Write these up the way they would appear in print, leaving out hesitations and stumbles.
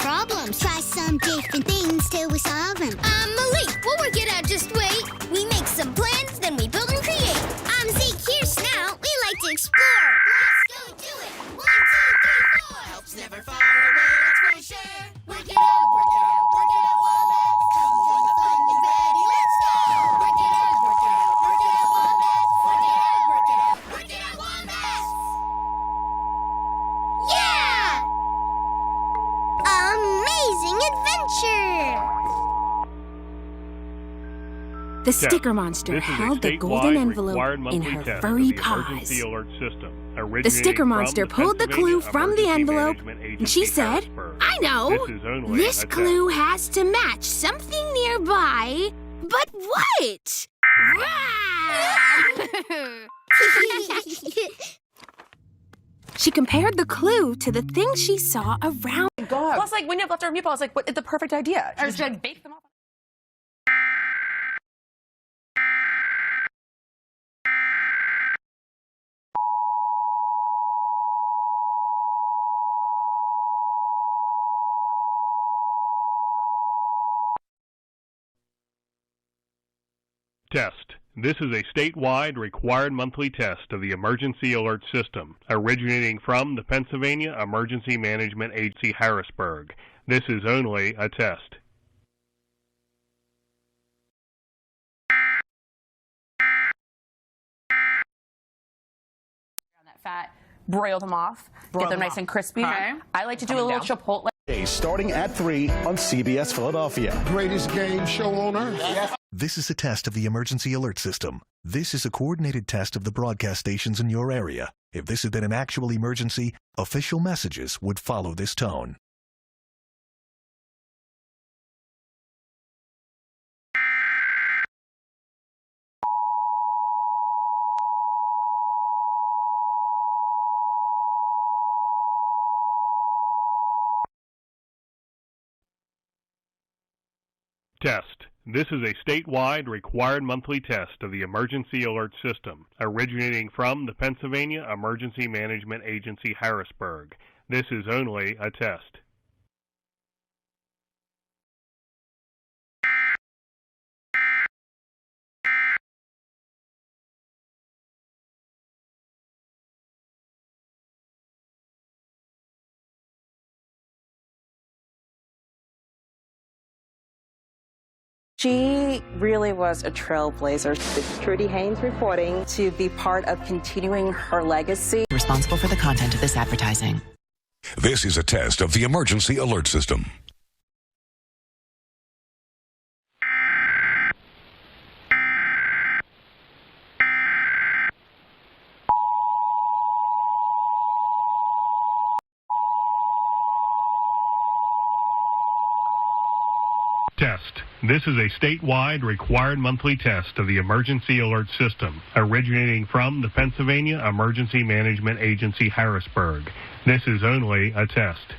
problems. Try some different things till we solve them. I'm Malik. We'll work it out. Just wait. We make some plans, then we build and create. I'm Zeke. Here's Snout. We like to explore. Let's go do it. 1, 2, 3, 4. Help's never far away, that's for sure. Work it out, work it out, work it out, Wombats. Come join the fun and ready. Let's go. Work it out, work it out, work it out, Wombats. Work it out, work it out, work it out, Wombats. Yeah! Amazing adventure! The sticker monster held the golden envelope in her furry paws. The sticker monster pulled the clue from the envelope, and she said, I know! This clue has to match something nearby, but what? She compared the clue to the things she saw around. Plus, like, when you have leftover meatballs, like, what? It's the perfect idea. Just bake them up. Test. This is a statewide required monthly test of the Emergency Alert System, originating from the Pennsylvania Emergency Management Agency, Harrisburg. This is only a test. That fat, broil them off, get them nice and crispy. Okay. I like to do a little chipotle. Starting at 3 on CBS Philadelphia. Greatest game show on earth. Yes. This is a test of the Emergency Alert System. This is a coordinated test of the broadcast stations in your area. If this had been an actual emergency, official messages would follow this tone. Test. This is a statewide required monthly test of the Emergency Alert System, originating from the Pennsylvania Emergency Management Agency, Harrisburg. This is only a test. She really was a trailblazer. Trudy Haynes reporting to be part of continuing her legacy. Responsible for the content of this advertising. This is a test of the Emergency Alert System. Test. This is a statewide required monthly test of the Emergency Alert System, originating from the Pennsylvania Emergency Management Agency, Harrisburg. This is only a test.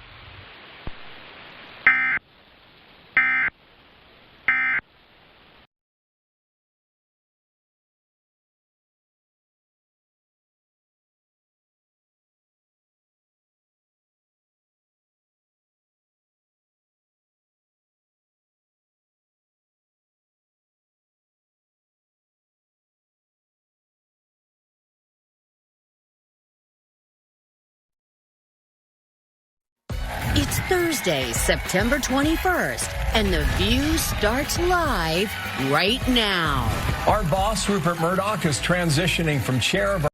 It's Thursday, September 21st, and The View starts live right now. Our boss, Rupert Murdoch, is transitioning from chair of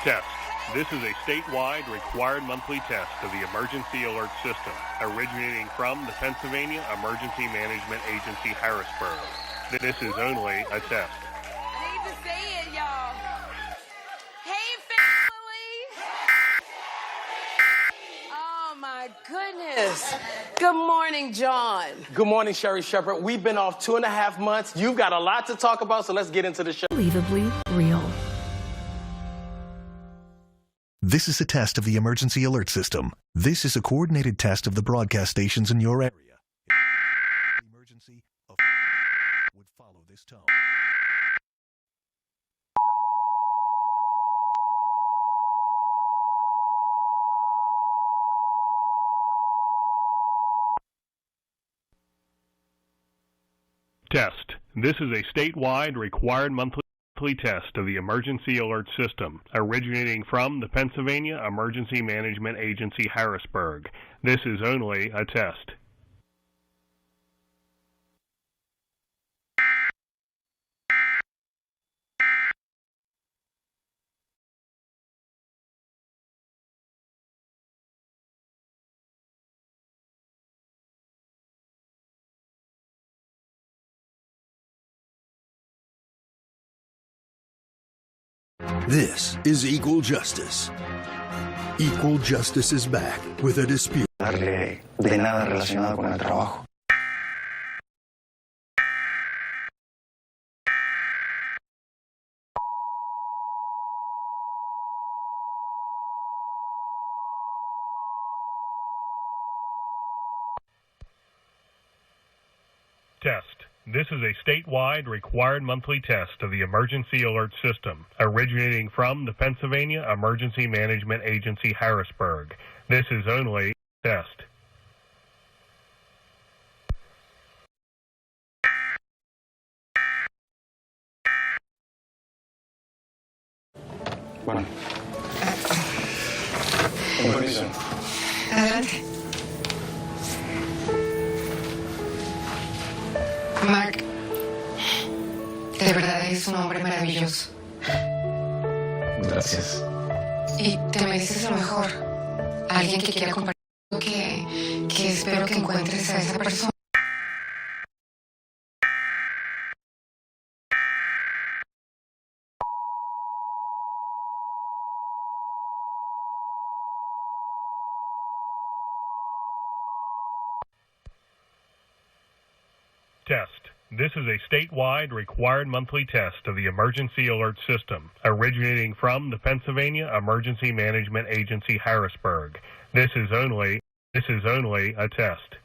Test. This is a statewide required monthly test of the Emergency Alert System, originating from the Pennsylvania Emergency Management Agency, Harrisburg. This is only a test. I need to say it, y'all. Hey, family! Oh, my goodness. Good morning, John. Good morning, Sherry Shepherd. We've been off 2.5 months. You've got a lot to talk about, so let's get into the show. Unbelievably real. This is a test of the emergency alert system. This is a coordinated test of the broadcast stations in your area. Emergency would follow this tone. Test. This is a statewide required monthly test of the emergency alert system, originating from the Pennsylvania Emergency Management Agency, Harrisburg. This is only a test. This is Equal Justice. Equal Justice is back with a dispute. De nada relacionado con el trabajo. Test. This is a statewide required monthly test of the emergency alert system, originating from the Pennsylvania Emergency Management Agency, Harrisburg. This is only a test. Bueno. Con permiso. Adelante. Mark, de verdad eres un hombre maravilloso. Gracias. Y te mereces lo mejor. Alguien que quiera compartir que espero que encuentres a esa persona. Test. This is a statewide required monthly test of the emergency alert system, originating from the Pennsylvania Emergency Management Agency, Harrisburg. This is only a test.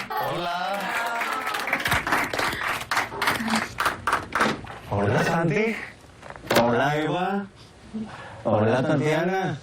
Hola. Hola, Santi. Hola, Eva. Hola, Tatiana.